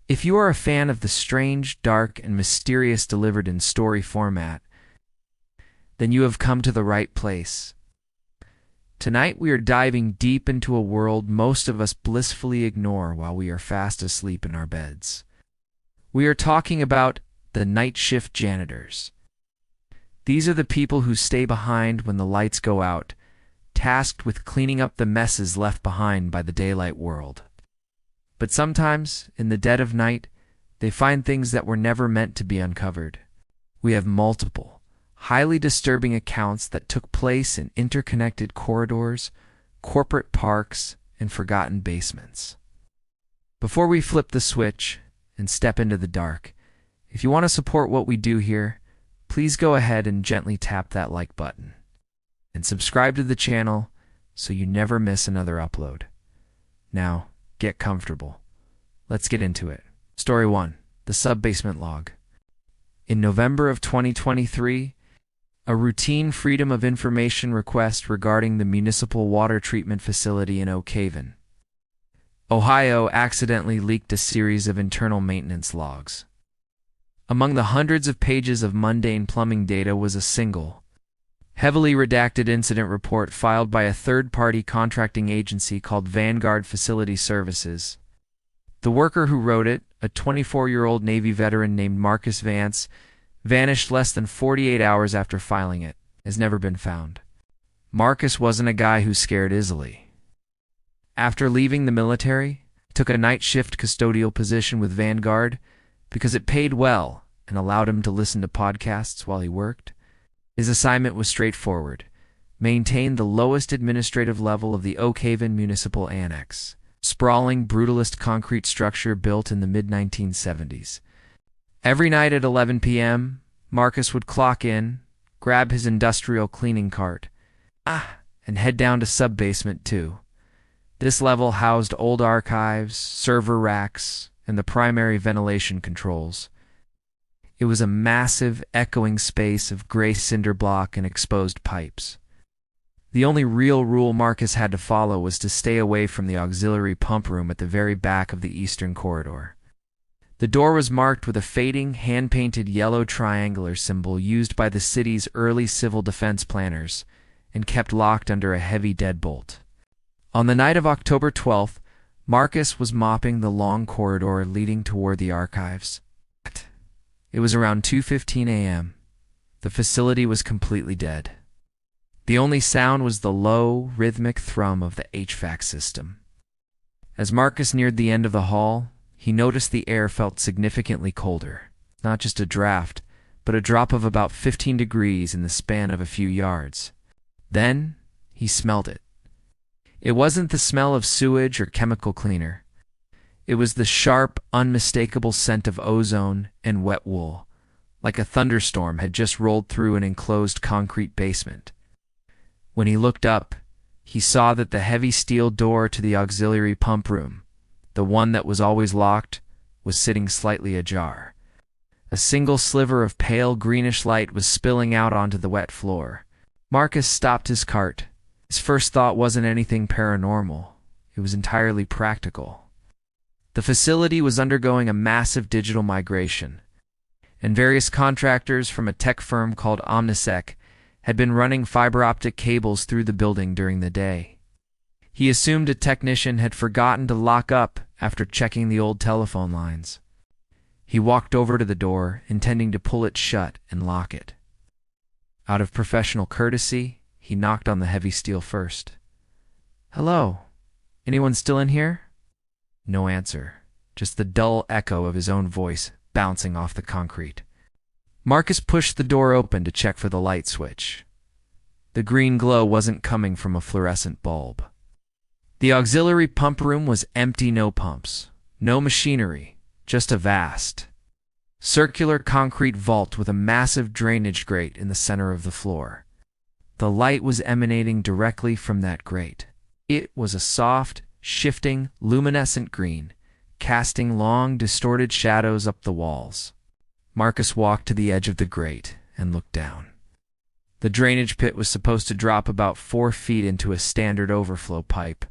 If you are a fan of the strange, dark, and mysterious delivered in story format, then you have come to the right place. Tonight we are diving deep into a world most of us blissfully ignore while we are fast asleep in our beds. We are talking about the night shift janitors. These are the people who stay behind when the lights go out, tasked with cleaning up the messes left behind by the daylight world. But sometimes, in the dead of night, they find things that were never meant to be uncovered. We have multiple, highly disturbing accounts that took place in interconnected corridors, corporate parks, and forgotten basements. Before we flip the switch and step into the dark, if you want to support what we do here, please go ahead and gently tap that like button. And subscribe to the channel so you never miss another upload. Now, get comfortable. Let's get into it. Story 1. The Sub-Basement Log. In November of 2023, a routine Freedom of Information request regarding the municipal water treatment facility in Oak Haven, Ohio accidentally leaked a series of internal maintenance logs. Among the hundreds of pages of mundane plumbing data was a single, heavily redacted incident report filed by a third-party contracting agency called Vanguard Facility Services. The worker who wrote it, a 24-year-old Navy veteran named Marcus Vance, vanished less than 48 hours after filing it, has never been found. Marcus wasn't a guy who scared easily. After leaving the military, he took a night shift custodial position with Vanguard because it paid well and allowed him to listen to podcasts while he worked. His assignment was straightforward: maintain the lowest administrative level of the Oak Haven Municipal Annex, sprawling, brutalist concrete structure built in the mid-1970s. Every night at 11 p.m., Marcus would clock in, grab his industrial cleaning cart, and head down to Sub-Basement 2. This level housed old archives, server racks, and the primary ventilation controls. It was a massive, echoing space of gray cinder block and exposed pipes. The only real rule Marcus had to follow was to stay away from the auxiliary pump room at the very back of the eastern corridor. The door was marked with a fading, hand-painted yellow triangular symbol used by the city's early civil defense planners, and kept locked under a heavy deadbolt. On the night of October 12th, Marcus was mopping the long corridor leading toward the archives. It was around 2:15 a.m. The facility was completely dead. The only sound was the low, rhythmic thrum of the HVAC system. As Marcus neared the end of the hall, he noticed the air felt significantly colder. Not just a draft, but a drop of about 15 degrees in the span of a few yards. Then, he smelled it. It wasn't the smell of sewage or chemical cleaner. It was the sharp, unmistakable scent of ozone and wet wool, like a thunderstorm had just rolled through an enclosed concrete basement. When he looked up, he saw that the heavy steel door to the auxiliary pump room, the one that was always locked, was sitting slightly ajar. A single sliver of pale greenish light was spilling out onto the wet floor. Marcus stopped his cart. His first thought wasn't anything paranormal. It was entirely practical. The facility was undergoing a massive digital migration, and various contractors from a tech firm called Omnisec had been running fiber optic cables through the building during the day. He assumed a technician had forgotten to lock up after checking the old telephone lines. He walked over to the door, intending to pull it shut and lock it. Out of professional courtesy, he knocked on the heavy steel first. "Hello? Anyone still in here?" No answer, just the dull echo of his own voice bouncing off the concrete. Marcus pushed the door open to check for the light switch. The green glow wasn't coming from a fluorescent bulb. The auxiliary pump room was empty, no pumps, no machinery, just a vast, circular concrete vault with a massive drainage grate in the center of the floor. The light was emanating directly from that grate. It was a soft, shifting, luminescent green, casting long, distorted shadows up the walls. Marcus walked to the edge of the grate and looked down. The drainage pit was supposed to drop about 4 feet into a standard overflow pipe.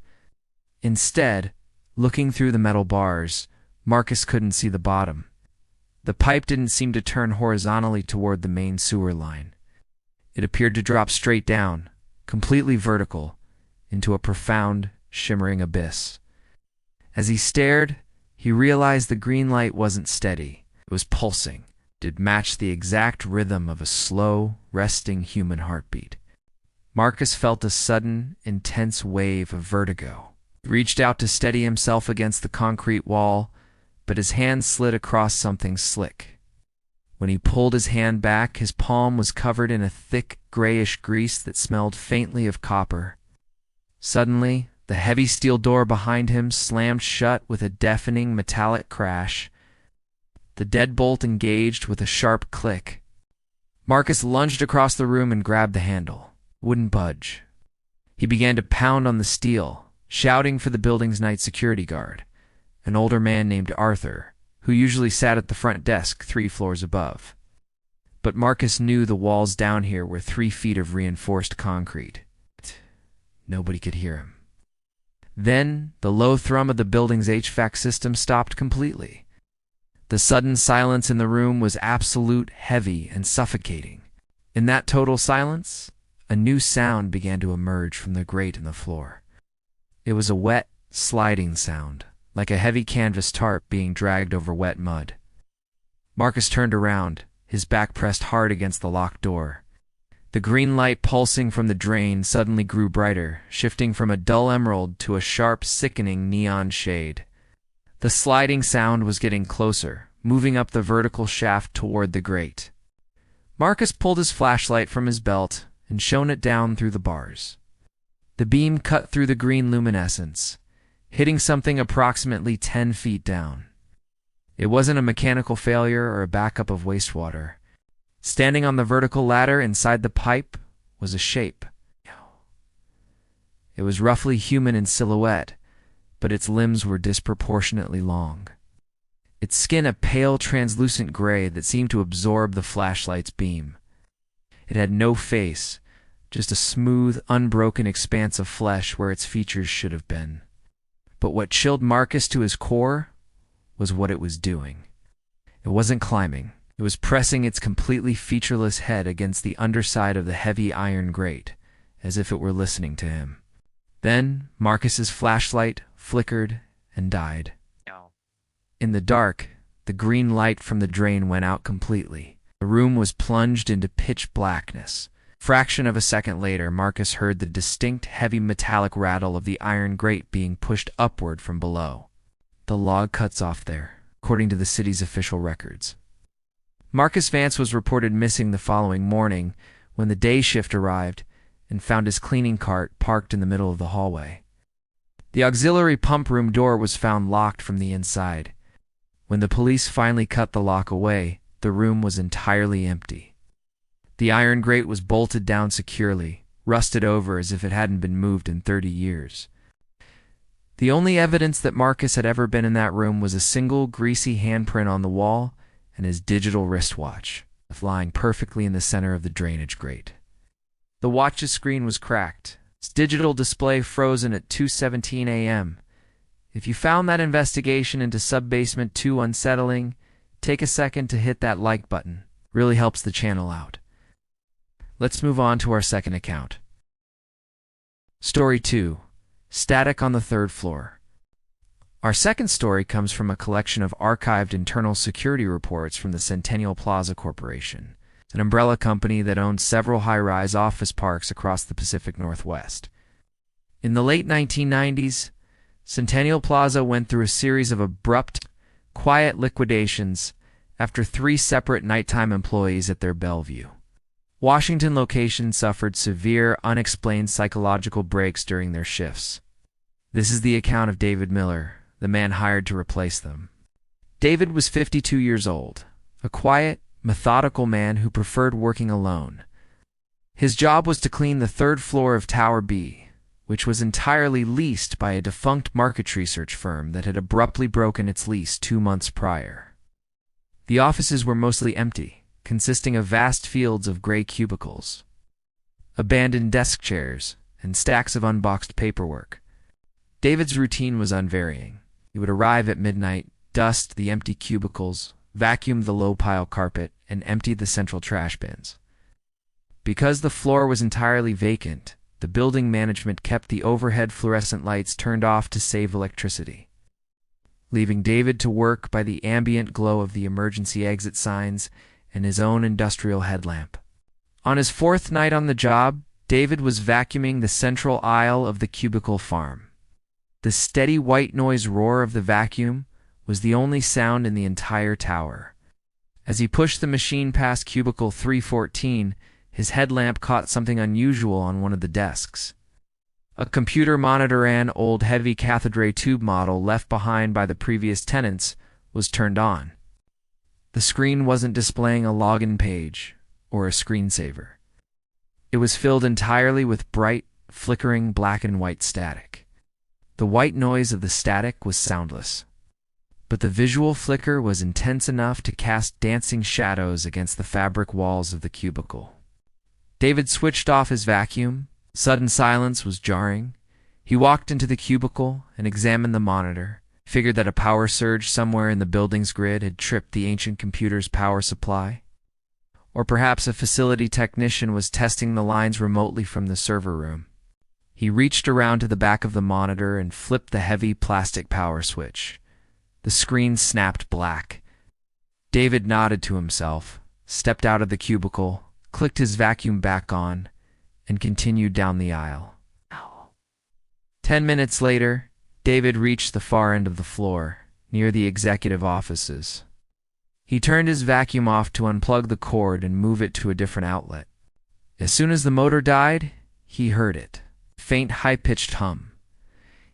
Instead, looking through the metal bars, Marcus couldn't see the bottom. The pipe didn't seem to turn horizontally toward the main sewer line. It appeared to drop straight down, completely vertical, into a profound, shimmering abyss. As he stared, he realized the green light wasn't steady. It was pulsing. It matched the exact rhythm of a slow, resting human heartbeat. Marcus felt a sudden, intense wave of vertigo. He reached out to steady himself against the concrete wall, but his hand slid across something slick. When he pulled his hand back, his palm was covered in a thick, grayish grease that smelled faintly of copper. Suddenly, the heavy steel door behind him slammed shut with a deafening metallic crash. The deadbolt engaged with a sharp click. Marcus lunged across the room and grabbed the handle. It wouldn't budge. He began to pound on the steel, shouting for the building's night security guard, an older man named Arthur, who usually sat at the front desk 3 floors above. But Marcus knew the walls down here were 3 feet of reinforced concrete. Nobody could hear him. Then, the low thrum of the building's HVAC system stopped completely. The sudden silence in the room was absolute, heavy, and suffocating. In that total silence, a new sound began to emerge from the grate in the floor. It was a wet, sliding sound, like a heavy canvas tarp being dragged over wet mud. Marcus turned around, his back pressed hard against the locked door. The green light pulsing from the drain suddenly grew brighter, shifting from a dull emerald to a sharp, sickening neon shade. The sliding sound was getting closer, moving up the vertical shaft toward the grate. Marcus pulled his flashlight from his belt and shone it down through the bars. The beam cut through the green luminescence, hitting something approximately 10 feet down. It wasn't a mechanical failure or a backup of wastewater. Standing on the vertical ladder inside the pipe was a shape. It was roughly human in silhouette, but its limbs were disproportionately long. Its skin a pale, translucent gray that seemed to absorb the flashlight's beam. It had no face, just a smooth, unbroken expanse of flesh where its features should have been. But what chilled Marcus to his core was what it was doing. It wasn't climbing. It was pressing its completely featureless head against the underside of the heavy iron grate, as if it were listening to him. Then Marcus's flashlight flickered and died. In the dark, the green light from the drain went out completely. The room was plunged into pitch blackness. Fraction of a second later, Marcus heard the distinct, heavy metallic rattle of the iron grate being pushed upward from below. The log cuts off there, according to the city's official records. Marcus Vance was reported missing the following morning when the day shift arrived and found his cleaning cart parked in the middle of the hallway. The auxiliary pump room door was found locked from the inside. When the police finally cut the lock away, the room was entirely empty. The iron grate was bolted down securely, rusted over as if it hadn't been moved in 30 years. The only evidence that Marcus had ever been in that room was a single greasy handprint on the wall and his digital wristwatch, lying perfectly in the center of the drainage grate. The watch's screen was cracked, its digital display frozen at 2:17 a.m. If you found that investigation into Subbasement 2 unsettling, take a second to hit that like button. Really helps the channel out. Let's move on to our second account. Story 2. Static on the Third Floor. Our second story comes from a collection of archived internal security reports from the Centennial Plaza Corporation, an umbrella company that owns several high-rise office parks across the Pacific Northwest. In the late 1990s, Centennial Plaza went through a series of abrupt, quiet liquidations after 3 separate nighttime employees at their Bellevue, Washington location suffered severe, unexplained psychological breaks during their shifts. This is the account of David Miller, the man hired to replace them. David was 52 years old, a quiet, methodical man who preferred working alone. His job was to clean the 3rd floor of Tower B, which was entirely leased by a defunct market research firm that had abruptly broken its lease 2 months prior. The offices were mostly empty, consisting of vast fields of gray cubicles, abandoned desk chairs, and stacks of unboxed paperwork. David's routine was unvarying. He would arrive at midnight, dust the empty cubicles, vacuumed the low-pile carpet, and emptied the central trash bins. Because the floor was entirely vacant, the building management kept the overhead fluorescent lights turned off to save electricity, leaving David to work by the ambient glow of the emergency exit signs and his own industrial headlamp. On his fourth night on the job, David was vacuuming the central aisle of the cubicle farm. The steady white noise roar of the vacuum was the only sound in the entire tower. As he pushed the machine past cubicle 314, his headlamp caught something unusual on one of the desks. A computer monitor, an old heavy cathode tube model left behind by the previous tenants, was turned on. The screen wasn't displaying a login page or a screensaver. It was filled entirely with bright, flickering black and white static. The white noise of the static was soundless, but the visual flicker was intense enough to cast dancing shadows against the fabric walls of the cubicle. David switched off his vacuum. Sudden silence was jarring. He walked into the cubicle and examined the monitor, figured that a power surge somewhere in the building's grid had tripped the ancient computer's power supply. Or perhaps a facility technician was testing the lines remotely from the server room. He reached around to the back of the monitor and flipped the heavy plastic power switch. The screen snapped black. David nodded to himself, stepped out of the cubicle, clicked his vacuum back on, and continued down the aisle. 10 minutes later, David reached the far end of the floor, near the executive offices. He turned his vacuum off to unplug the cord and move it to a different outlet. As soon as the motor died, he heard it, faint high-pitched hum.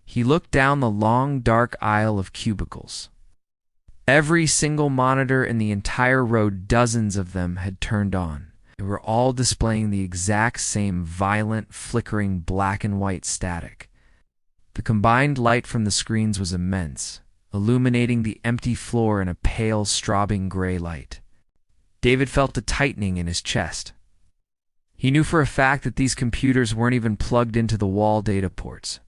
He looked down the long, dark aisle of cubicles. Every single monitor in the entire row, dozens of them, had turned on. They were all displaying the exact same violent, flickering black and white static. The combined light from the screens was immense, illuminating the empty floor in a pale, strobing gray light. David felt a tightening in his chest. He knew for a fact that these computers weren't even plugged into the wall data ports.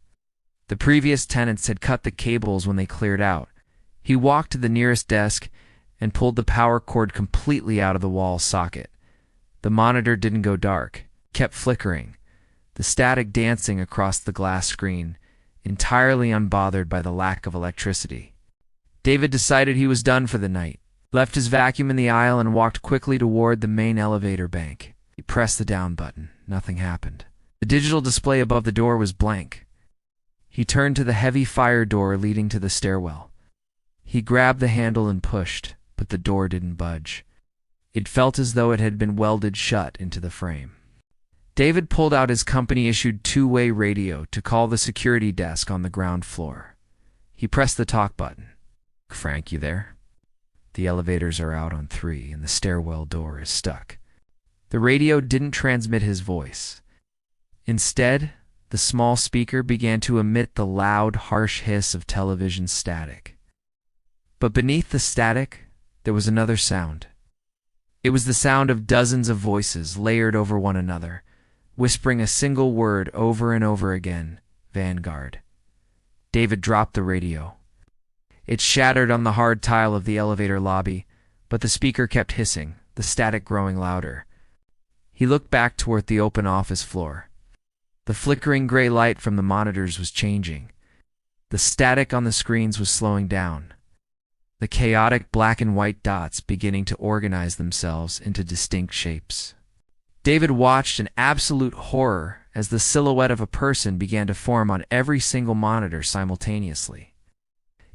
The previous tenants had cut the cables when they cleared out. He walked to the nearest desk and pulled the power cord completely out of the wall socket. The monitor didn't go dark, kept flickering, the static dancing across the glass screen, entirely unbothered by the lack of electricity. David decided he was done for the night, left his vacuum in the aisle, and walked quickly toward the main elevator bank. He pressed the down button. Nothing happened. The digital display above the door was blank. He turned to the heavy fire door leading to the stairwell. He grabbed the handle and pushed, but the door didn't budge. It felt as though it had been welded shut into the frame. David pulled out his company-issued two-way radio to call the security desk on the ground floor. He pressed the talk button. "Frank, you there? The elevators are out on 3 and the stairwell door is stuck." The radio didn't transmit his voice. Instead, the small speaker began to emit the loud, harsh hiss of television static. But beneath the static, there was another sound. It was the sound of dozens of voices layered over one another, whispering a single word over and over again: Vanguard. David dropped the radio. It shattered on the hard tile of the elevator lobby, but the speaker kept hissing, the static growing louder. He looked back toward the open office floor. The flickering gray light from the monitors was changing. The static on the screens was slowing down, the chaotic black and white dots beginning to organize themselves into distinct shapes. David watched in absolute horror as the silhouette of a person began to form on every single monitor simultaneously.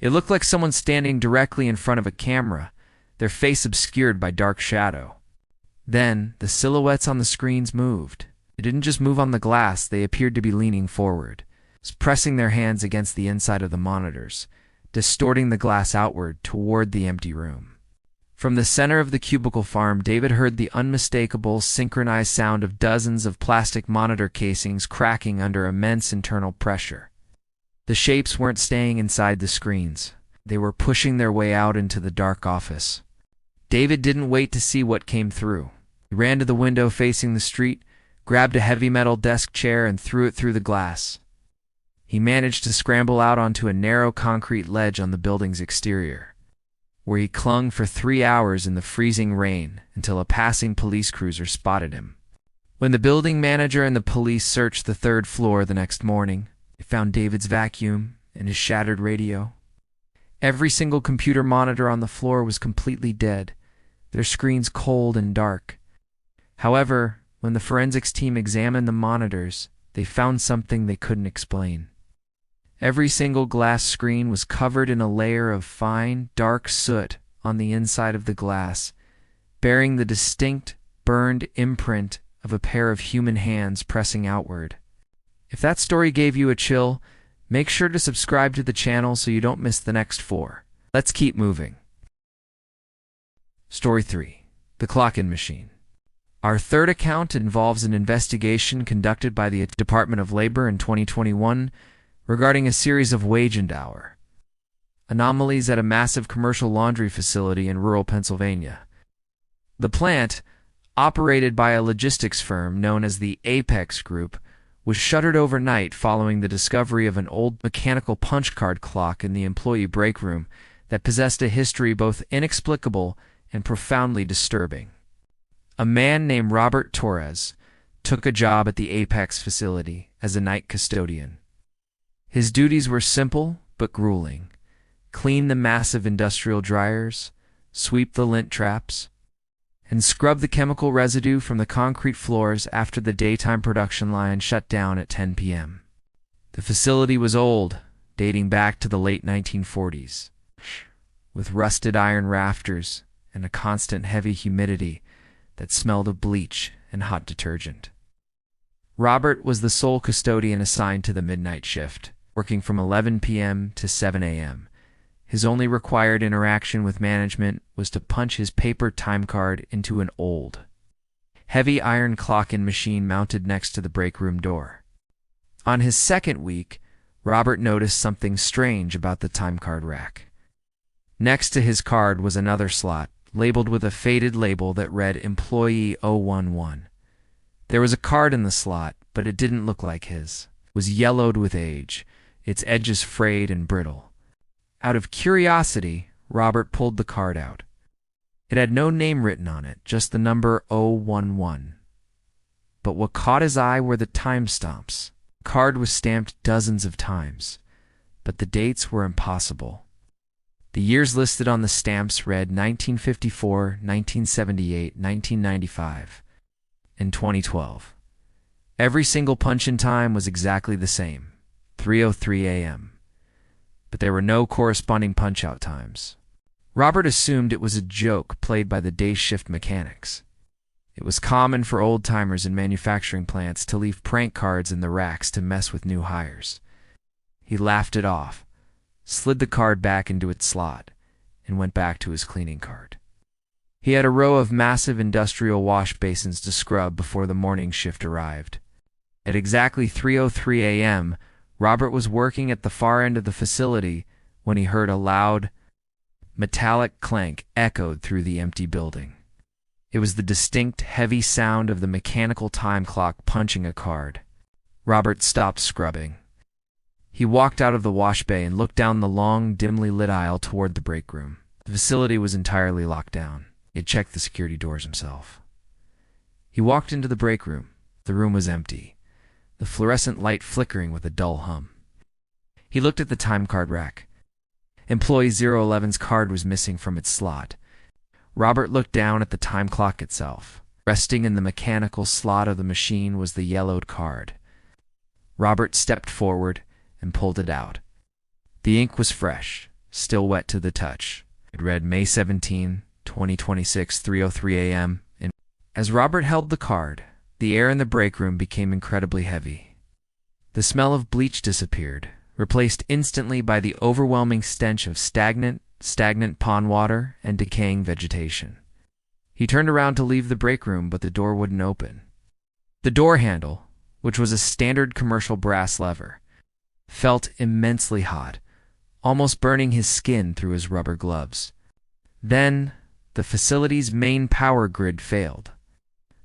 It looked like someone standing directly in front of a camera, their face obscured by dark shadow. Then, the silhouettes on the screens moved. They didn't just move on the glass, they appeared to be leaning forward, pressing their hands against the inside of the monitors, distorting the glass outward toward the empty room. From the center of the cubicle farm, David heard the unmistakable, synchronized sound of dozens of plastic monitor casings cracking under immense internal pressure. The shapes weren't staying inside the screens. They were pushing their way out into the dark office. David didn't wait to see what came through. He ran to the window facing the street, grabbed a heavy metal desk chair, and threw it through the glass. He managed to scramble out onto a narrow concrete ledge on the building's exterior. where he clung for 3 hours in the freezing rain until a passing police cruiser spotted him. When the building manager and the police searched the 3rd floor the next morning, they found David's vacuum and his shattered radio. Every single computer monitor on the floor was completely dead, their screens cold and dark. However, when the forensics team examined the monitors, they found something they couldn't explain. Every single glass screen was covered in a layer of fine, dark soot on the inside of the glass, bearing the distinct, burned imprint of a pair of human hands pressing outward. If that story gave you a chill, make sure to subscribe to the channel so you don't miss the next 4. Let's keep moving. Story 3. The Clock-In Machine. Our third account involves an investigation conducted by the Department of Labor in 2021 regarding a series of wage and hour anomalies at a massive commercial laundry facility in rural Pennsylvania. The plant, operated by a logistics firm known as the Apex Group, was shuttered overnight following the discovery of an old mechanical punch card clock in the employee break room that possessed a history both inexplicable and profoundly disturbing. A man named Robert Torres took a job at the Apex facility as a night custodian. His duties were simple but grueling: clean the massive industrial dryers, sweep the lint traps, and scrub the chemical residue from the concrete floors after the daytime production line shut down at 10 p.m. The facility was old, dating back to the late 1940s, with rusted iron rafters and a constant heavy humidity that smelled of bleach and hot detergent. Robert was the sole custodian assigned to the midnight shift, working from 11 p.m. to 7 a.m. His only required interaction with management was to punch his paper time card into an old, heavy iron clock-in machine mounted next to the break room door. On his second week, Robert noticed something strange about the time card rack. Next to his card was another slot, labeled with a faded label that read Employee 011. There was a card in the slot, but it didn't look like his. It was yellowed with age, its edges frayed and brittle. Out of curiosity, Robert pulled the card out. It had no name written on it, just the number 011. But what caught his eye were the time stamps. The card was stamped dozens of times, but the dates were impossible. The years listed on the stamps read 1954, 1978, 1995, and 2012. Every single punch-in time was exactly the same, 3:03 a.m., but there were no corresponding punch-out times. Robert assumed it was a joke played by the day shift mechanics. It was common for old-timers in manufacturing plants to leave prank cards in the racks to mess with new hires. He laughed it off, slid the card back into its slot, and went back to his cleaning card. He had a row of massive industrial wash basins to scrub before the morning shift arrived. At exactly 3:03 a.m., Robert was working at the far end of the facility when he heard a loud, metallic clank echoed through the empty building. It was the distinct, heavy sound of the mechanical time clock punching a card. Robert stopped scrubbing. He walked out of the wash bay and looked down the long, dimly lit aisle toward the break room. The facility was entirely locked down. He had checked the security doors himself. He walked into the break room. The room was empty, the fluorescent light flickering with a dull hum. He looked at the time card rack. Employee 011's card was missing from its slot. Robert looked down at the time clock itself. Resting in the mechanical slot of the machine was the yellowed card. Robert stepped forward and pulled it out. The ink was fresh, still wet to the touch. It read May 17, 2026, 3:03 a.m. As Robert held the card, the air in the break room became incredibly heavy. The smell of bleach disappeared, replaced instantly by the overwhelming stench of stagnant pond water and decaying vegetation. He turned around to leave the break room, but the door wouldn't open. The door handle, which was a standard commercial brass lever, felt immensely hot, almost burning his skin through his rubber gloves. Then, the facility's main power grid failed.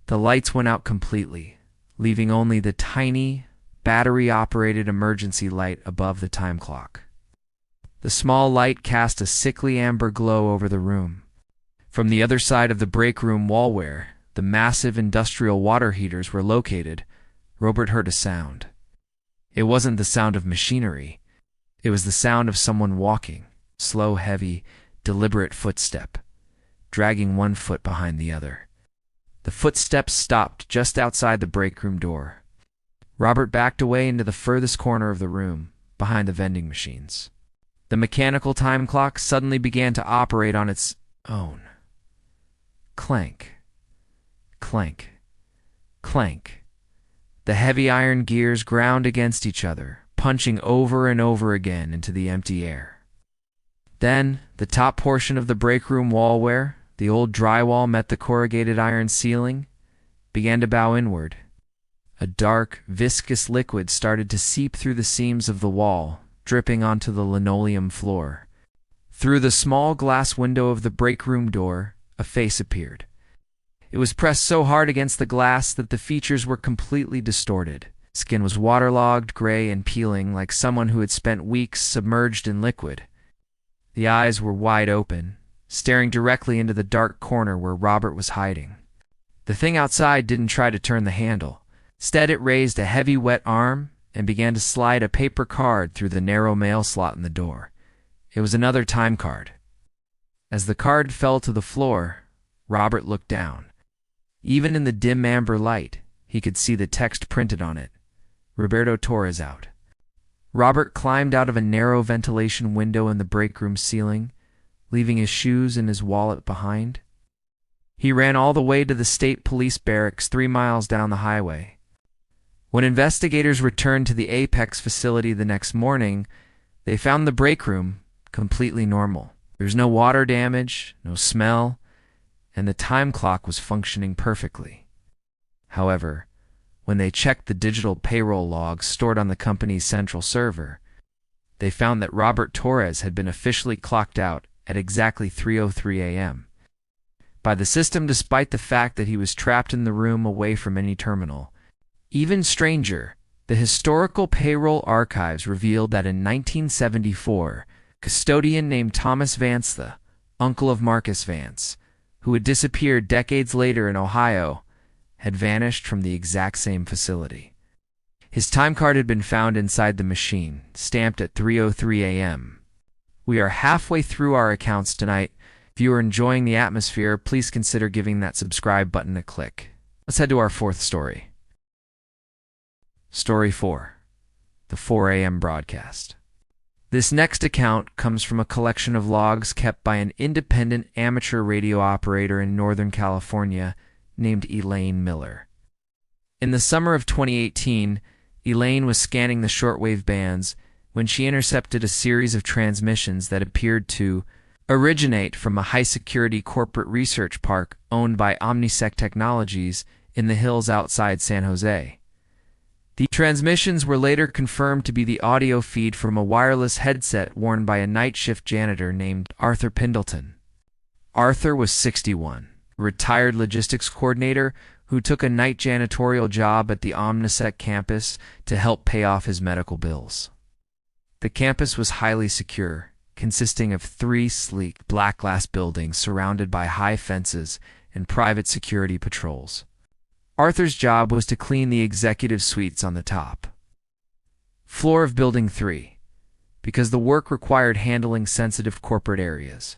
The lights went out completely, leaving only the tiny, battery-operated emergency light above the time clock. The small light cast a sickly amber glow over the room. From the other side of the break room wall where the massive industrial water heaters were located, Robert heard a sound. It wasn't the sound of machinery. It was the sound of someone walking, slow, heavy, deliberate footstep, dragging one foot behind the other. The footsteps stopped just outside the break room door. Robert backed away into the furthest corner of the room, behind the vending machines. The mechanical time clock suddenly began to operate on its own. Clank, clank, clank. The heavy iron gears ground against each other, punching over and over again into the empty air. Then, the top portion of the break room wall where the old drywall met the corrugated iron ceiling began to bow inward. A dark, viscous liquid started to seep through the seams of the wall, dripping onto the linoleum floor. Through the small glass window of the break room door, a face appeared. It was pressed so hard against the glass that the features were completely distorted. Skin was waterlogged, gray, and peeling like someone who had spent weeks submerged in liquid. The eyes were wide open, staring directly into the dark corner where Robert was hiding. The thing outside didn't try to turn the handle. Instead, it raised a heavy, wet arm and began to slide a paper card through the narrow mail slot in the door. It was another time card. As the card fell to the floor, Robert looked down. Even in the dim amber light, he could see the text printed on it. Roberto Torres out. Robert climbed out of a narrow ventilation window in the break room ceiling, leaving his shoes and his wallet behind. He ran all the way to the state police barracks 3 miles down the highway. When investigators returned to the Apex facility the next morning, they found the break room completely normal. There was no water damage, no smell, and the time clock was functioning perfectly. However, when they checked the digital payroll logs stored on the company's central server, they found that Robert Torres had been officially clocked out at exactly 3:03 a.m. by the system, despite the fact that he was trapped in the room away from any terminal. Even stranger, the historical payroll archives revealed that in 1974, custodian named Thomas Vance, the uncle of Marcus Vance, who had disappeared decades later in Ohio, had vanished from the exact same facility. His time card had been found inside the machine, stamped at 3:03 a.m. We are halfway through our accounts tonight. If you are enjoying the atmosphere, please consider giving that subscribe button a click. Let's head to our fourth story. Story 4. The 4 a.m. broadcast. This next account comes from a collection of logs kept by an independent amateur radio operator in Northern California named Elaine Miller. In the summer of 2018, Elaine was scanning the shortwave bands when she intercepted a series of transmissions that appeared to originate from a high-security corporate research park owned by Omnisec Technologies in the hills outside San Jose. The transmissions were later confirmed to be the audio feed from a wireless headset worn by a night shift janitor named Arthur Pendleton. Arthur was 61, a retired logistics coordinator who took a night janitorial job at the Omnisec campus to help pay off his medical bills. The campus was highly secure, consisting of 3 sleek black glass buildings surrounded by high fences and private security patrols. Arthur's job was to clean the executive suites on the top floor of Building 3, because the work required handling sensitive corporate areas.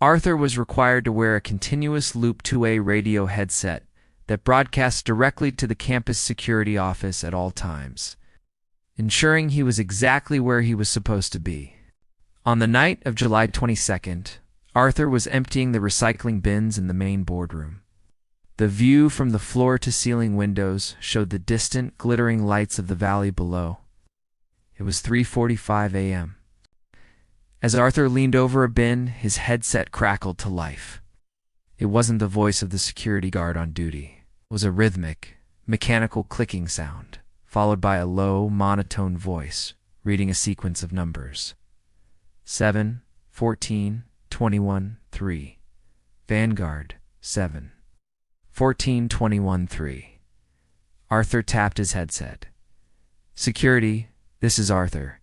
Arthur was required to wear a continuous loop 2A radio headset that broadcast directly to the campus security office at all times, ensuring he was exactly where he was supposed to be. On the night of July 22nd, Arthur was emptying the recycling bins in the main boardroom. The view from the floor-to-ceiling windows showed the distant, glittering lights of the valley below. It was 3:45 a.m. As Arthur leaned over a bin, his headset crackled to life. It wasn't the voice of the security guard on duty. It was a rhythmic, mechanical clicking sound, followed by a low, monotone voice reading a sequence of numbers. 7, 14, 21, 3. Vanguard, 7. 14, 21, 3. Arthur tapped his headset. Security, this is Arthur.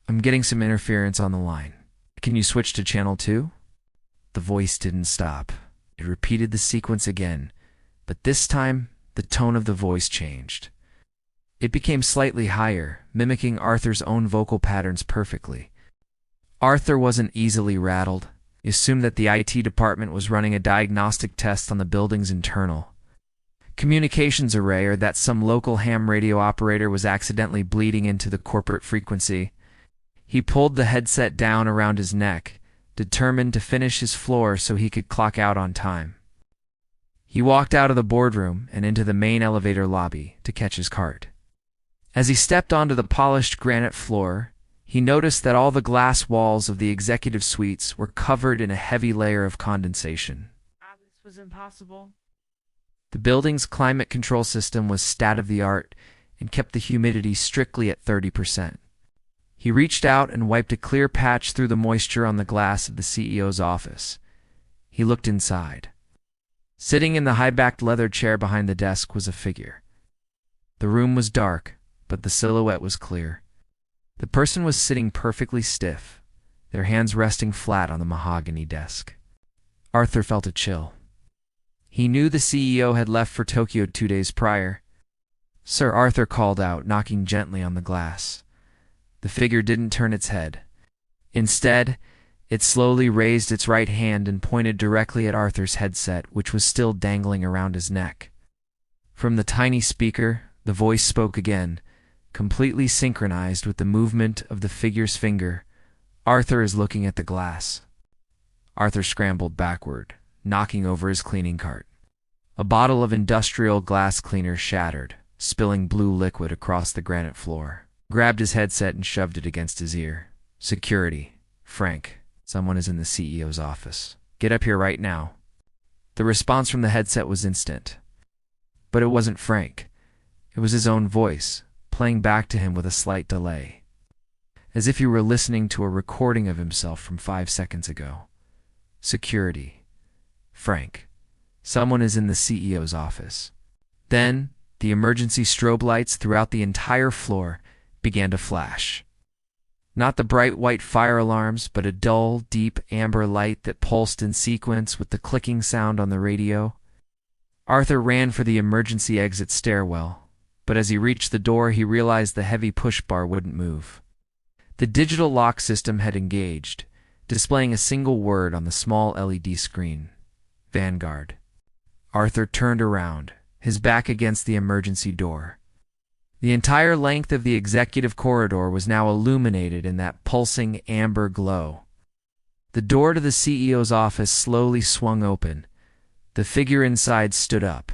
I'm getting some interference on the line. Can you switch to channel 2? The voice didn't stop. It repeated the sequence again, but this time, the tone of the voice changed. It became slightly higher, mimicking Arthur's own vocal patterns perfectly. Arthur wasn't easily rattled. He assumed that the IT department was running a diagnostic test on the building's internal communications array, or that some local ham radio operator was accidentally bleeding into the corporate frequency. He pulled the headset down around his neck, determined to finish his floor so he could clock out on time. He walked out of the boardroom and into the main elevator lobby to catch his cart. As he stepped onto the polished granite floor, he noticed that all the glass walls of the executive suites were covered in a heavy layer of condensation. This was impossible. The building's climate control system was state-of-the-art and kept the humidity strictly at 30%. He reached out and wiped a clear patch through the moisture on the glass of the CEO's office. He looked inside. Sitting in the high-backed leather chair behind the desk was a figure. The room was dark, but the silhouette was clear. The person was sitting perfectly stiff, their hands resting flat on the mahogany desk. Arthur felt a chill. He knew the CEO had left for Tokyo 2 days prior. "Sir," Arthur called out, knocking gently on the glass. The figure didn't turn its head. Instead, it slowly raised its right hand and pointed directly at Arthur's headset, which was still dangling around his neck. From the tiny speaker, the voice spoke again, completely synchronized with the movement of the figure's finger. "Arthur is looking at the glass." Arthur scrambled backward, knocking over his cleaning cart. A bottle of industrial glass cleaner shattered, spilling blue liquid across the granite floor. Grabbed his headset and shoved it against his ear. "Security. Frank, someone is in the CEO's office. Get up here right now." The response from the headset was instant. But it wasn't Frank. It was his own voice, playing back to him with a slight delay, as if he were listening to a recording of himself from 5 seconds ago. "Security. Frank, someone is in the CEO's office." Then, the emergency strobe lights throughout the entire floor began to flash. Not the bright white fire alarms, but a dull, deep amber light that pulsed in sequence with the clicking sound on the radio. Arthur ran for the emergency exit stairwell, but as he reached the door, he realized the heavy push bar wouldn't move. The digital lock system had engaged, displaying a single word on the small LED screen: Vanguard. Arthur turned around, his back against the emergency door. The entire length of the executive corridor was now illuminated in that pulsing amber glow. The door to the CEO's office slowly swung open. The figure inside stood up.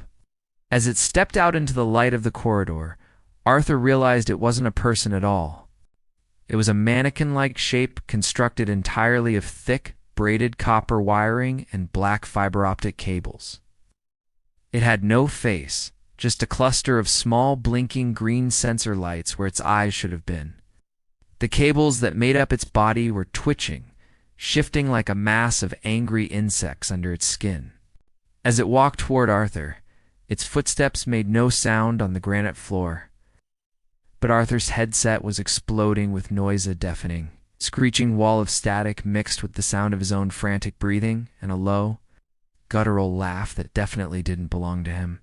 As it stepped out into the light of the corridor, Arthur realized it wasn't a person at all. It was a mannequin-like shape constructed entirely of thick, braided copper wiring and black fiber optic cables. It had no face, just a cluster of small blinking green sensor lights where its eyes should have been. The cables that made up its body were twitching, shifting like a mass of angry insects under its skin. As it walked toward Arthur, its footsteps made no sound on the granite floor. But Arthur's headset was exploding with noise, a deafening, screeching wall of static mixed with the sound of his own frantic breathing and a low, guttural laugh that definitely didn't belong to him.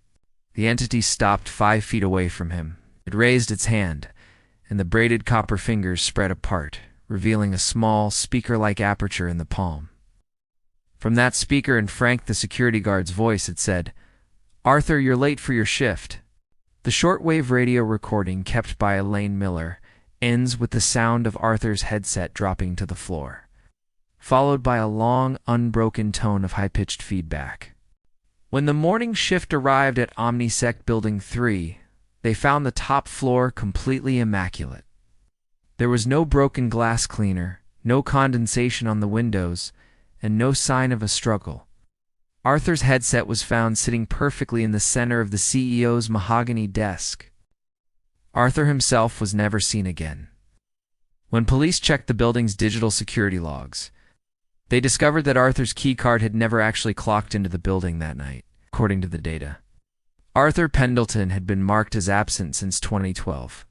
The entity stopped 5 feet away from him. It raised its hand, and the braided copper fingers spread apart, revealing a small, speaker-like aperture in the palm. From that speaker, in Frank the security guard's voice, it said, "Arthur, you're late for your shift." The shortwave radio recording kept by Elaine Miller ends with the sound of Arthur's headset dropping to the floor, followed by a long, unbroken tone of high-pitched feedback. When the morning shift arrived at OmniSec Building 3, they found the top floor completely immaculate. There was no broken glass cleaner, no condensation on the windows, and no sign of a struggle. Arthur's headset was found sitting perfectly in the center of the CEO's mahogany desk. Arthur himself was never seen again. When police checked the building's digital security logs, they discovered that Arthur's keycard had never actually clocked into the building that night, according to the data. Arthur Pendleton had been marked as absent since 2012.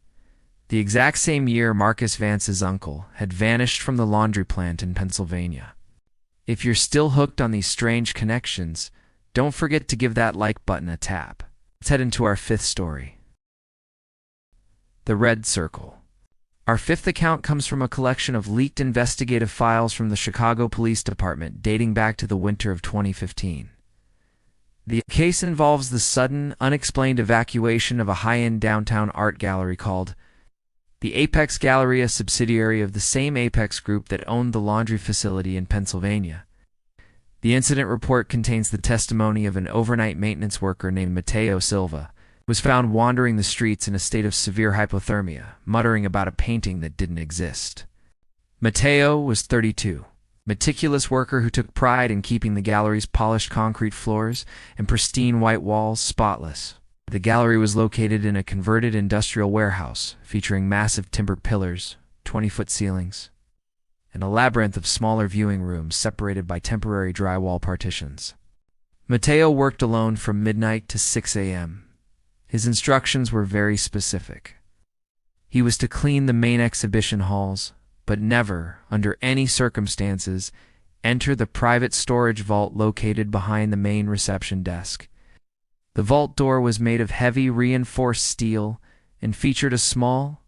The exact same year Marcus Vance's uncle had vanished from the laundry plant in Pennsylvania. If you're still hooked on these strange connections, don't forget to give that like button a tap. Let's head into our fifth story. The Red Circle. Our fifth account comes from a collection of leaked investigative files from the Chicago Police Department dating back to the winter of 2015. The case involves the sudden, unexplained evacuation of a high-end downtown art gallery called the Apex Gallery, a subsidiary of the same Apex group that owned the laundry facility in Pennsylvania. The incident report contains the testimony of an overnight maintenance worker named Mateo Silva, who was found wandering the streets in a state of severe hypothermia, muttering about a painting that didn't exist. Mateo was 32, meticulous worker who took pride in keeping the gallery's polished concrete floors and pristine white walls spotless. The gallery was located in a converted industrial warehouse featuring massive timber pillars, 20-foot ceilings, and a labyrinth of smaller viewing rooms separated by temporary drywall partitions. Mateo worked alone from midnight to 6 a.m. His instructions were very specific. He was to clean the main exhibition halls, but never, under any circumstances, enter the private storage vault located behind the main reception desk. The vault door was made of heavy reinforced steel and featured a small,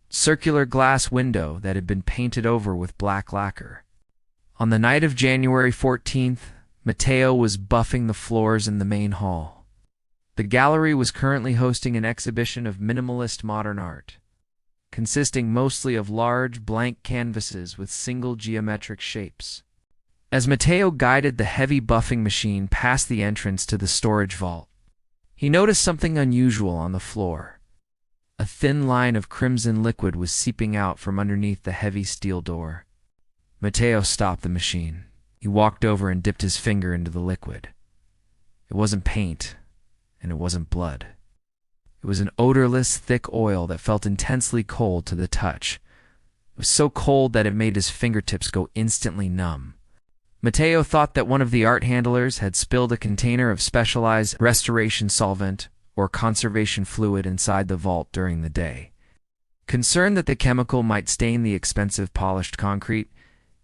circular glass window that had been painted over with black lacquer. On the night of January 14th, Mateo was buffing the floors in the main hall. The gallery was currently hosting an exhibition of minimalist modern art, consisting mostly of large, blank canvases with single geometric shapes. As Mateo guided the heavy buffing machine past the entrance to the storage vault, he noticed something unusual on the floor. A thin line of crimson liquid was seeping out from underneath the heavy steel door. Mateo stopped the machine. He walked over and dipped his finger into the liquid. It wasn't paint, and it wasn't blood. It was an odorless, thick oil that felt intensely cold to the touch. It was so cold that it made his fingertips go instantly numb. Mateo thought that one of the art handlers had spilled a container of specialized restoration solvent or conservation fluid inside the vault during the day. Concerned that the chemical might stain the expensive polished concrete,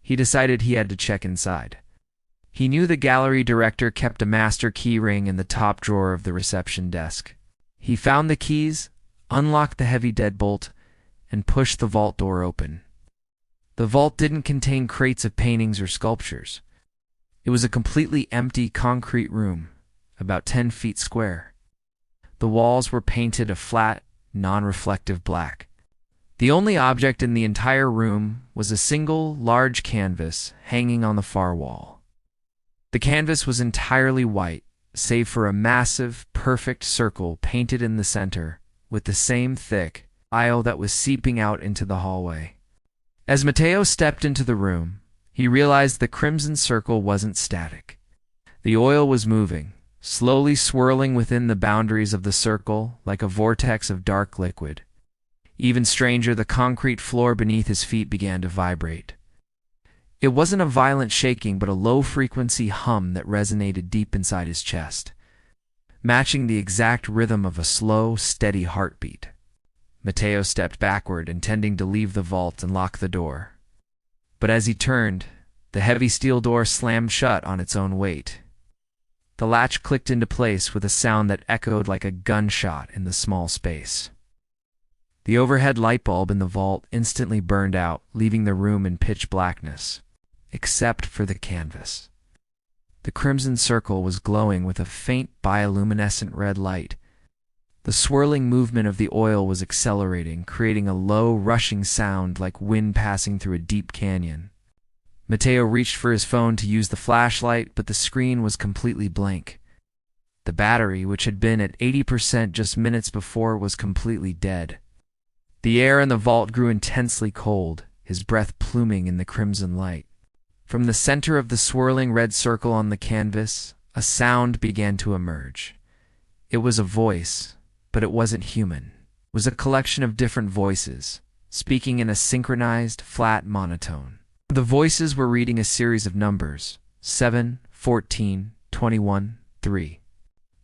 he decided he had to check inside. He knew the gallery director kept a master key ring in the top drawer of the reception desk. He found the keys, unlocked the heavy deadbolt, and pushed the vault door open. The vault didn't contain crates of paintings or sculptures. It was a completely empty concrete room, about 10 feet square. The walls were painted a flat, non-reflective black. The only object in the entire room was a single, large canvas hanging on the far wall. The canvas was entirely white, save for a massive, perfect circle painted in the center, with the same thick aisle that was seeping out into the hallway. As Mateo stepped into the room, he realized the crimson circle wasn't static. The oil was moving, slowly swirling within the boundaries of the circle like a vortex of dark liquid. Even stranger, the concrete floor beneath his feet began to vibrate. It wasn't a violent shaking, but a low-frequency hum that resonated deep inside his chest, matching the exact rhythm of a slow, steady heartbeat. Mateo stepped backward, intending to leave the vault and lock the door. But as he turned, the heavy steel door slammed shut on its own weight. The latch clicked into place with a sound that echoed like a gunshot in the small space. The overhead light bulb in the vault instantly burned out, leaving the room in pitch blackness, except for the canvas. The crimson circle was glowing with a faint bioluminescent red light. The swirling movement of the oil was accelerating, creating a low, rushing sound like wind passing through a deep canyon. Mateo reached for his phone to use the flashlight, but the screen was completely blank. The battery, which had been at 80% just minutes before, was completely dead. The air in the vault grew intensely cold, his breath pluming in the crimson light. From the center of the swirling red circle on the canvas, a sound began to emerge. It was a voice, but it wasn't human. It was a collection of different voices, speaking in a synchronized, flat monotone. The voices were reading a series of numbers: 7, 14, 21, 3.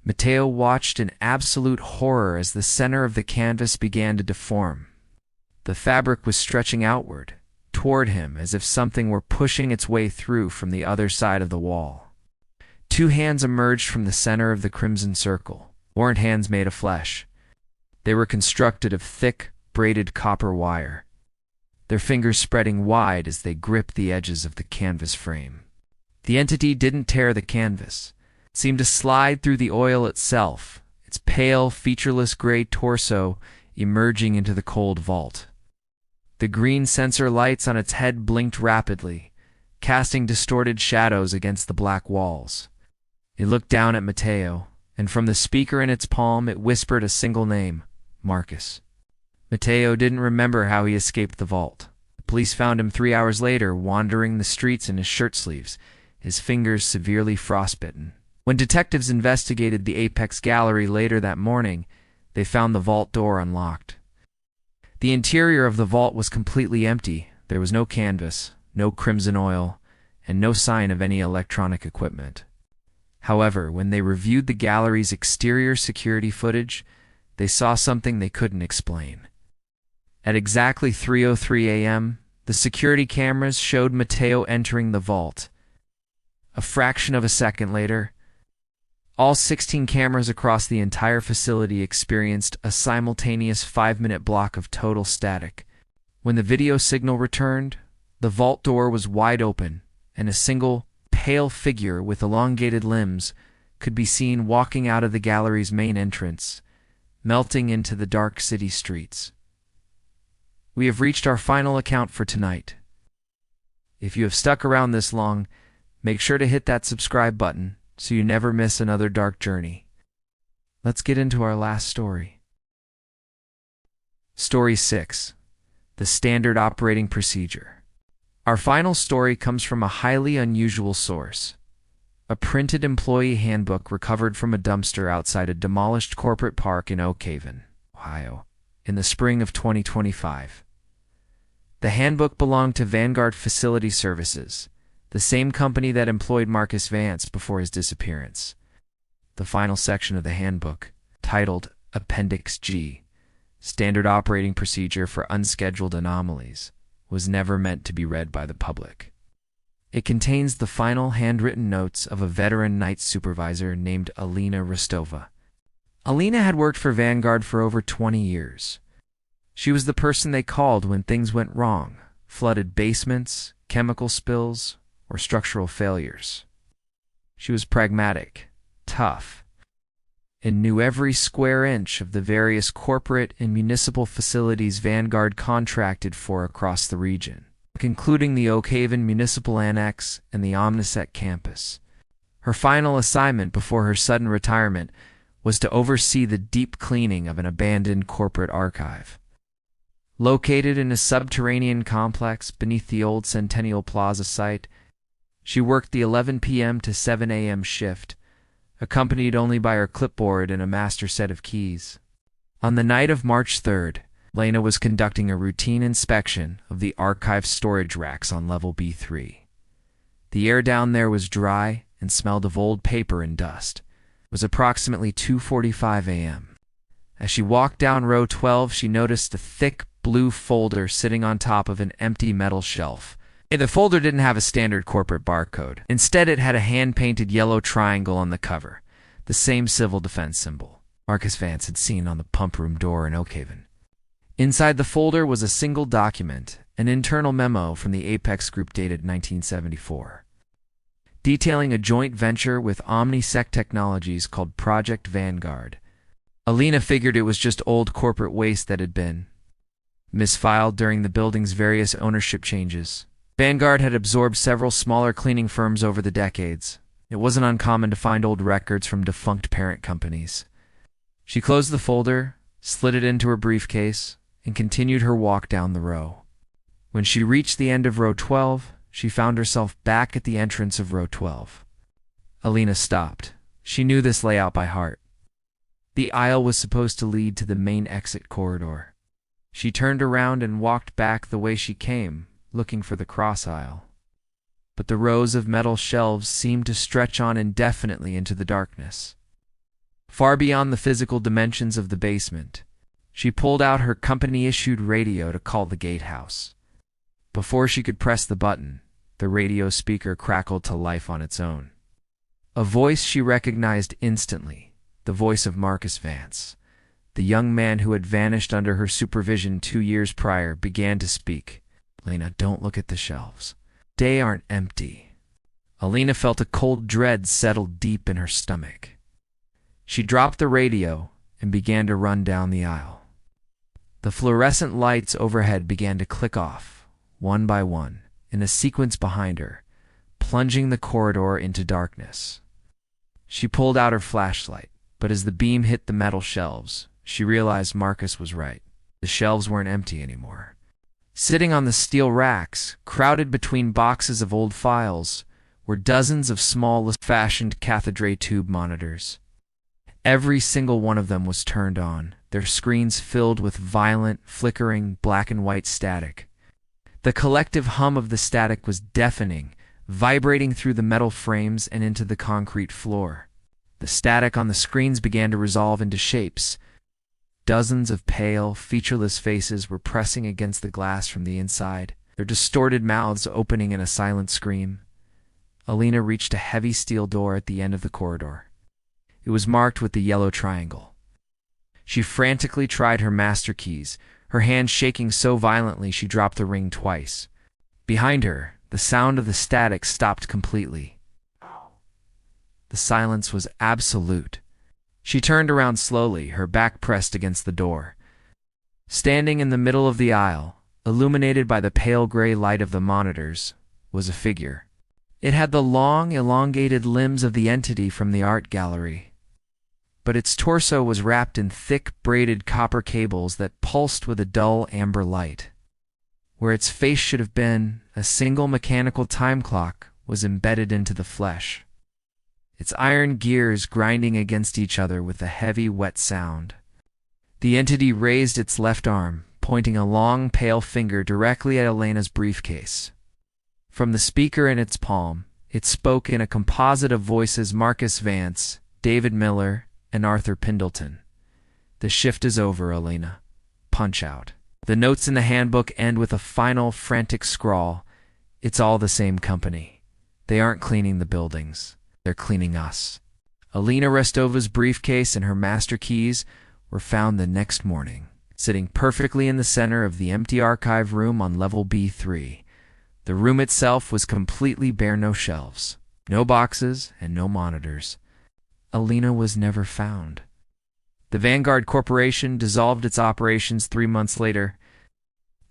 Mateo watched in absolute horror as the center of the canvas began to deform. The fabric was stretching outward, toward him, as if something were pushing its way through from the other side of the wall. Two hands emerged from the center of the crimson circle. Weren't hands made of flesh. They were constructed of thick, braided copper wire, their fingers spreading wide as they gripped the edges of the canvas frame. The entity didn't tear the canvas. It seemed to slide through the oil itself, its pale, featureless gray torso emerging into the cold vault. The green sensor lights on its head blinked rapidly, casting distorted shadows against the black walls. It looked down at Matteo, and from the speaker in its palm it whispered a single name: Marcus. Matteo didn't remember how he escaped the vault. The police found him 3 hours later, wandering the streets in his shirt sleeves, his fingers severely frostbitten. When detectives investigated the Apex Gallery later that morning, they found the vault door unlocked. The interior of the vault was completely empty. There was no canvas, no crimson oil, and no sign of any electronic equipment. However, when they reviewed the gallery's exterior security footage, they saw something they couldn't explain. At exactly 3:03 a.m., the security cameras showed Matteo entering the vault. A fraction of a second later, all 16 cameras across the entire facility experienced a simultaneous 5-minute block of total static. When the video signal returned, the vault door was wide open, and a single, pale figure with elongated limbs could be seen walking out of the gallery's main entrance, melting into the dark city streets. We have reached our final account for tonight. If you have stuck around this long, make sure to hit that subscribe button so you never miss another dark journey. Let's get into our last story. Story 6. The Standard Operating Procedure. Our final story comes from a highly unusual source. A printed employee handbook recovered from a dumpster outside a demolished corporate park in Oak Haven, Ohio, in the spring of 2025. The handbook belonged to Vanguard Facility Services, the same company that employed Marcus Vance before his disappearance. The final section of the handbook, titled Appendix G, Standard Operating Procedure for Unscheduled Anomalies, was never meant to be read by the public. It contains the final handwritten notes of a veteran night supervisor named Alina Rostova. Alina had worked for Vanguard for over 20 years. She was the person they called when things went wrong: flooded basements, chemical spills, or structural failures. She was pragmatic, tough, and knew every square inch of the various corporate and municipal facilities Vanguard contracted for across the region, including the Oak Haven Municipal Annex and the Omnisec campus. Her final assignment before her sudden retirement was to oversee the deep cleaning of an abandoned corporate archive. Located in a subterranean complex beneath the old Centennial Plaza site, she worked the 11 p.m. to 7 a.m. shift, accompanied only by her clipboard and a master set of keys. On the night of March 3rd, Lena was conducting a routine inspection of the archive storage racks on level B3. The air down there was dry and smelled of old paper and dust. It was approximately 2:45 a.m. As she walked down row 12, she noticed a thick blue folder sitting on top of an empty metal shelf. The folder didn't have a standard corporate barcode. Instead, it had a hand-painted yellow triangle on the cover, the same civil defense symbol Marcus Vance had seen on the pump room door in Oak Haven. Inside the folder was a single document, an internal memo from the Apex Group dated 1974, detailing a joint venture with Omnisec Technologies called Project Vanguard. Alina figured it was just old corporate waste that had been misfiled during the building's various ownership changes. Vanguard had absorbed several smaller cleaning firms over the decades. It wasn't uncommon to find old records from defunct parent companies. She closed the folder, slid it into her briefcase, and continued her walk down the row. When she reached the end of row 12, she found herself back at the entrance of row 12. Alina stopped. She knew this layout by heart. The aisle was supposed to lead to the main exit corridor. She turned around and walked back the way she came, looking for the cross aisle. But the rows of metal shelves seemed to stretch on indefinitely into the darkness. Far beyond the physical dimensions of the basement, She pulled out her company-issued radio to call the gatehouse. Before she could press the button, the radio speaker crackled to life on its own. A voice she recognized instantly, the voice of Marcus Vance. The young man who had vanished under her supervision 2 years prior began to speak. "Alina, don't look at the shelves. They aren't empty." Alina felt a cold dread settle deep in her stomach. She dropped the radio and began to run down the aisle. The fluorescent lights overhead began to click off, one by one, in a sequence behind her, plunging the corridor into darkness. She pulled out her flashlight, but as the beam hit the metal shelves, she realized Marcus was right. The shelves weren't empty anymore. Sitting on the steel racks, crowded between boxes of old files, were dozens of small, fashioned cathode tube monitors. Every single one of them was turned on, their screens filled with violent, flickering, black and white static. The collective hum of the static was deafening, vibrating through the metal frames and into the concrete floor. The static on the screens began to resolve into shapes. Dozens of pale, featureless faces were pressing against the glass from the inside, their distorted mouths opening in a silent scream. Alina reached a heavy steel door at the end of the corridor. It was marked with the yellow triangle. She frantically tried her master keys, her hand shaking so violently she dropped the ring twice. Behind her, the sound of the static stopped completely. The silence was absolute. She turned around slowly, her back pressed against the door. Standing in the middle of the aisle, illuminated by the pale gray light of the monitors, was a figure. It had the long, elongated limbs of the entity from the art gallery, but its torso was wrapped in thick, braided copper cables that pulsed with a dull amber light. Where its face should have been, a single mechanical time clock was embedded into the flesh, its iron gears grinding against each other with a heavy, wet sound. The entity raised its left arm, pointing a long, pale finger directly at Elena's briefcase. From the speaker in its palm, it spoke in a composite of voices: Marcus Vance, David Miller, and Arthur Pendleton. "The shift is over, Alina. Punch out." The notes in the handbook end with a final, frantic scrawl. "It's all the same company. They aren't cleaning the buildings. They're cleaning us." Alina Restova's briefcase and her master keys were found the next morning, sitting perfectly in the center of the empty archive room on level B3. The room itself was completely bare, no shelves, no boxes, and no monitors. Alina was never found. The Vanguard Corporation dissolved its operations 3 months later,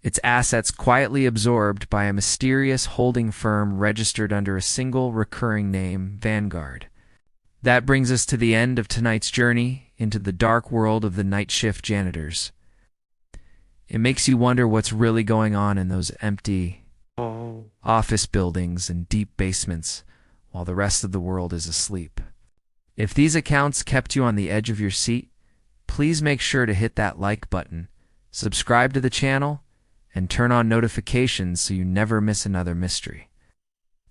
its assets quietly absorbed by a mysterious holding firm registered under a single recurring name, Vanguard. That brings us to the end of tonight's journey into the dark world of the night shift janitors. It makes you wonder what's really going on in those empty office buildings and deep basements while the rest of the world is asleep. If these accounts kept you on the edge of your seat, please make sure to hit that like button, subscribe to the channel, and turn on notifications so you never miss another mystery.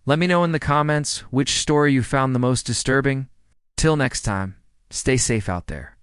Let me know in the comments which story you found the most disturbing. Till next time, stay safe out there.